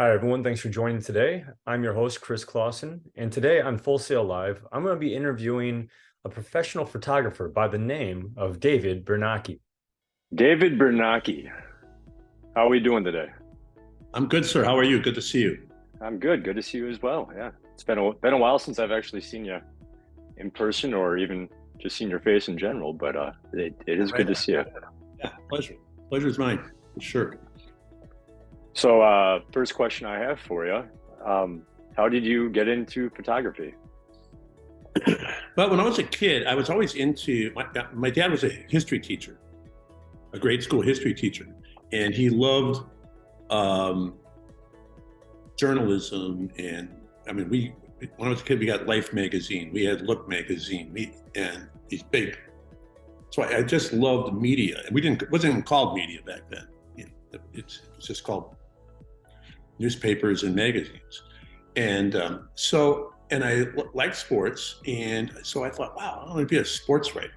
Hi, everyone. Thanks for joining today. I'm your host, Chris Clausen, and today on Full Sail Live, I'm going to be interviewing a professional photographer by the name of David Bernacchi. David Bernacchi, how are we doing today? I'm good, sir. How are you? Good to see you. I'm good. Good to see you as well. Yeah, it's been a while since I've actually seen you in person, or even just seen your face in general. But it is good to see you. Yeah, pleasure. Pleasure is mine, for sure. So, first question I have for you: how did you get into photography? Well, when I was a kid, I was always into. My dad was a history teacher, a grade school history teacher, and he loved journalism. And I mean, when I was a kid, we got Life magazine, we had Look magazine, and these big. So I just loved media, and it wasn't even called media back then. It was just called newspapers and magazines. And and I liked sports. And so I thought, wow, I want to be a sports writer.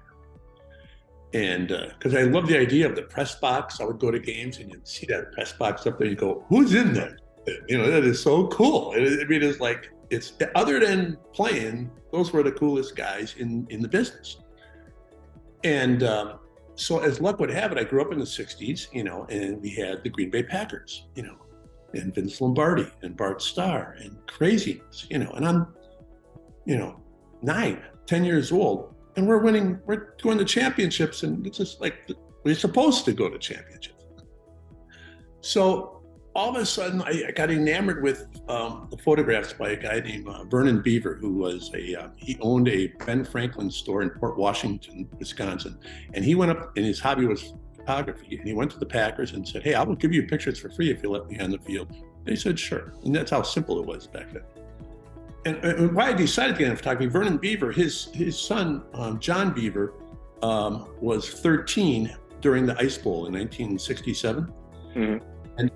And because I love the idea of the press box. I would go to games and you'd see that press box up there. You go, who's in there? That is so cool. I mean, it's other than playing, those were the coolest guys in the business. And so as luck would have it, I grew up in the 60s, and we had the Green Bay Packers, and Vince Lombardi and Bart Starr and craziness, and I'm, 9, 10 years old, and we're going to championships, and it's just like we're supposed to go to championships. So all of a sudden I got enamored with the photographs by a guy named Vernon Beaver, who was he owned a Ben Franklin store in Port Washington, Wisconsin. And he went up, and his hobby was photography. And he went to the Packers and said, hey, I will give you pictures for free if you let me on the field. They said, sure. And that's how simple it was back then. And why I decided to get into photography, Vernon Beaver, his son, John Beaver, was 13 during the Ice Bowl in 1967. Mm-hmm.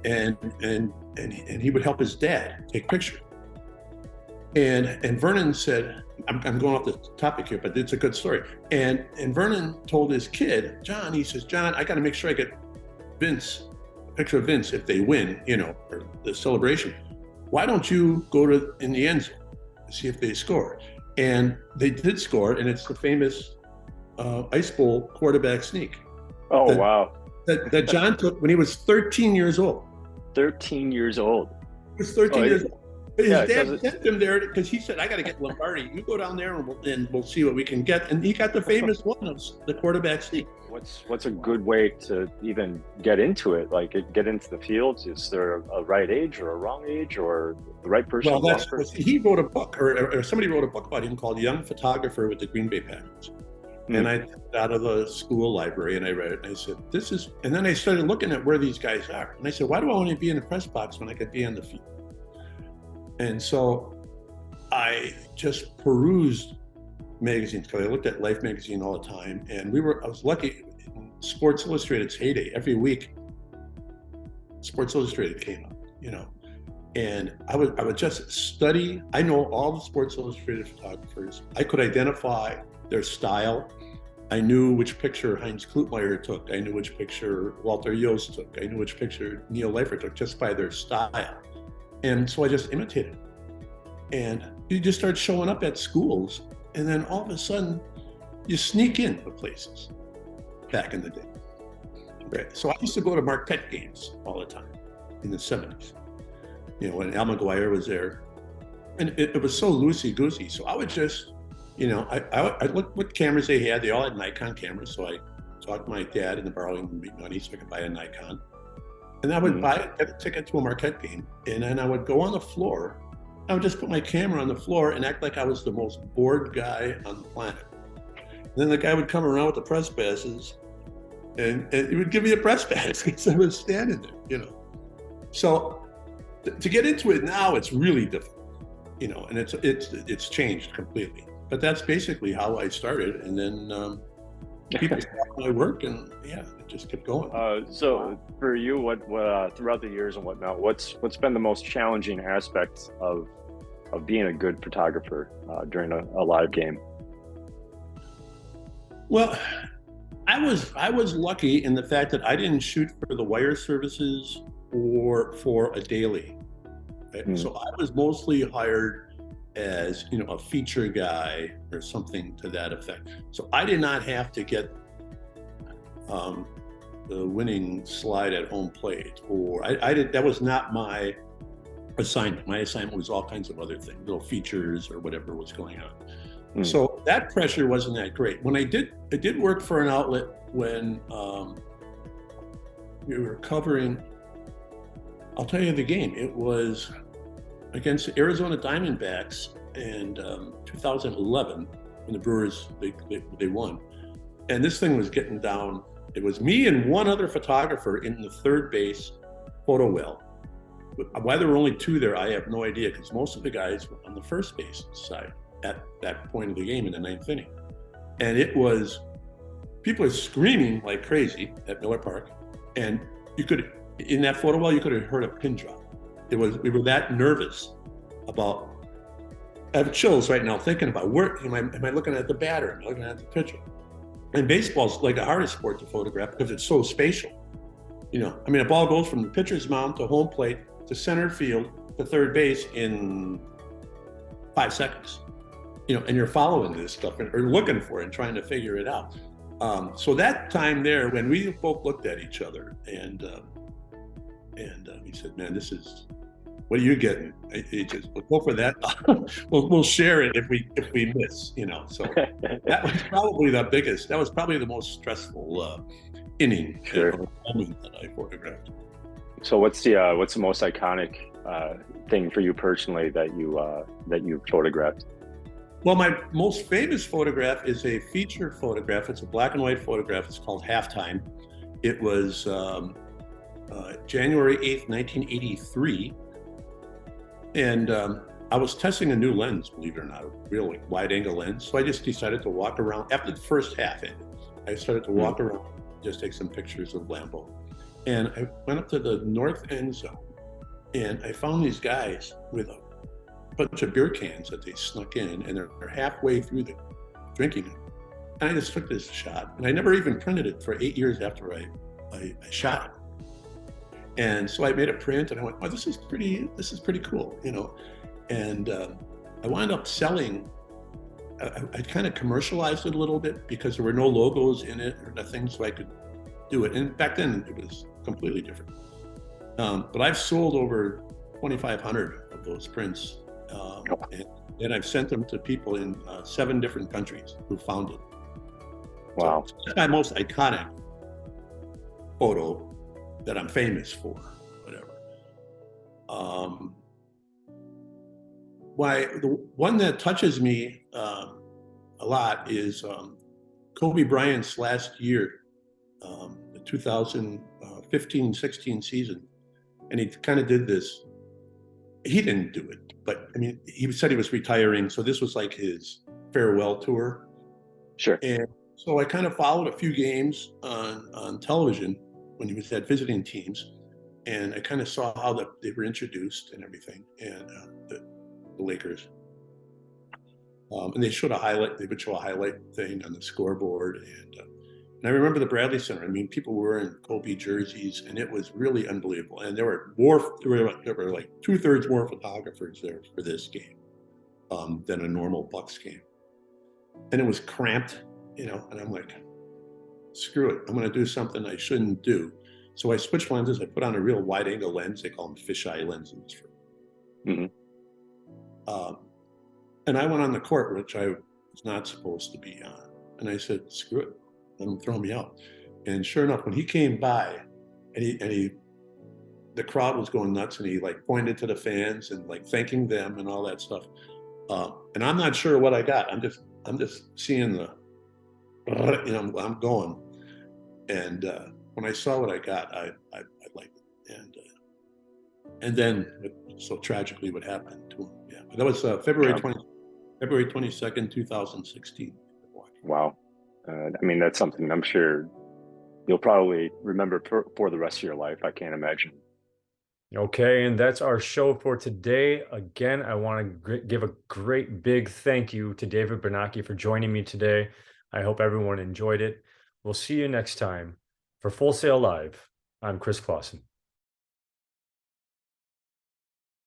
And he would help his dad take pictures. And Vernon said, I'm going off the topic here, but it's a good story. And Vernon told his kid, John, he says, John, I got to make sure I get a picture of Vince if they win, or the celebration. Why don't you go in the end zone to see if they score? And they did score, and it's the famous Ice Bowl quarterback sneak. Oh, wow. That John took when he was 13 years old. 13 years old. He was 13 years old. But his dad sent him there because he said, I got to get Lombardi. You go down there and we'll see what we can get. And he got the famous one of the quarterback sneak. What's a good way to even get into it? Like get into the fields? Is there a right age or a wrong age or the right person? Well, he wrote a book or somebody wrote a book about him called Young Photographer with the Green Bay Packers. And I took it out of the school library and I read it and I said, and then I started looking at where these guys are. And I said, why do I want to be in the press box when I could be on the field? And so I just perused magazines because I looked at Life magazine all the time. And I was lucky in Sports Illustrated's heyday. Every week, Sports Illustrated came up, and I would just study. I know all the Sports Illustrated photographers. I could identify their style. I knew which picture Heinz Klutmeyer took. I knew which picture Walter Yost took. I knew which picture Neil Leifert took just by their style. And so I just imitated. And you just start showing up at schools, and then all of a sudden you sneak in to places back in the day. Right. So I used to go to Marquette games all the time in the 70s, when Al McGuire was there. And it was so loosey-goosey. So I would just, I looked what cameras they had. They all had Nikon cameras. So I talked my dad into borrowing me money so I could buy a Nikon. And I would get a ticket to a Marquette game. And then I would go on the floor. I would just put my camera on the floor and act like I was the most bored guy on the planet. And then the guy would come around with the press passes and he would give me a press pass because I was standing there, So to get into it now, it's really difficult, and it's changed completely. But that's basically how I started, and then people saw my work, and it just kept going. So for you, what throughout the years and whatnot, what's been the most challenging aspect of being a good photographer during a live game? Well, I was lucky in the fact that I didn't shoot for the wire services or for a daily. So I was mostly hired as, a feature guy or something to that effect. So I did not have to get the winning slide at home plate, or I did. That was not my assignment. My assignment was all kinds of other things, little features or whatever was going on. So that pressure wasn't that great. When I did work for an outlet when we were covering. I'll tell you the game. It was against the Arizona Diamondbacks in 2011 when the Brewers they won, and this thing was getting down. It was me and one other photographer in the third base photo well. Why there were only two there, I have no idea, because most of the guys were on the first base side at that point of the game in the ninth inning, and it was people were screaming like crazy at Miller Park, and you could. In that photo well, you could have heard a pin drop. We were that nervous about. I have chills right now thinking about where am I looking at the batter? Am I looking at the pitcher? And baseball's like the hardest sport to photograph because it's so spatial. A ball goes from the pitcher's mound to home plate to center field to third base in 5 seconds. And you're following this stuff or looking for it and trying to figure it out. So that time there, when we both looked at each other and he said, "Man, this is what are you getting?" He just, "We'll go for that. we'll share it if we miss." So that was probably the biggest. That was probably the most stressful inning moment that I photographed. So what's the most iconic thing for you personally that you photographed? Well, my most famous photograph is a feature photograph. It's a black and white photograph. It's called Halftime. It was January 8th, 1983. And I was testing a new lens, believe it or not, a real wide angle lens. So I just decided to walk around. After the first half ended, I started to walk around, just take some pictures of Lambeau. And I went up to the north end zone and I found these guys with a bunch of beer cans that they snuck in, and they're halfway through the drinking it. And I just took this shot, and I never even printed it for 8 years after I shot it. And so I made a print, and I went, "Oh, this is pretty cool," And I wound up selling. I kind of commercialized it a little bit because there were no logos in it or nothing, so I could do it. And back then it was completely different. But I've sold over 2,500 of those prints, and I've sent them to people in 7 different countries who found it. Wow. So that's my most iconic photo that I'm famous for, whatever. The one that touches me a lot is Kobe Bryant's last year, the 2015-16 season. And he kind of did this. He didn't do it, but he said he was retiring. So this was like his farewell tour. Sure. And so I kind of followed a few games on television when he was at visiting teams. And I kind of saw how they were introduced and everything, and the Lakers. And they showed they would show a highlight thing on the scoreboard. And I remember the Bradley Center. People were wearing Kobe jerseys, and it was really unbelievable. And there were like 2/3 more photographers there for this game than a normal Bucks game. And it was cramped, and I'm like, screw it. I'm going to do something I shouldn't do. So I switched lenses. I put on a real wide angle lens. They call them fisheye lenses. And I went on the court, which I was not supposed to be on. And I said, screw it. Let him throw me out. And sure enough, when he came by, and the crowd was going nuts, and he like pointed to the fans and like thanking them and all that stuff. And I'm not sure what I got. I'm just seeing the, I'm going. And when I saw what I got, I liked it. And then so tragically what happened to him. Yeah, but that was February 22nd, 2016. Wow. That's something I'm sure you'll probably remember for the rest of your life. I can't imagine. Okay, and that's our show for today. Again, I want to give a great big thank you to David Bernacchi for joining me today. I hope everyone enjoyed it. We'll see you next time. For Full Sail Live, I'm Chris Clausen.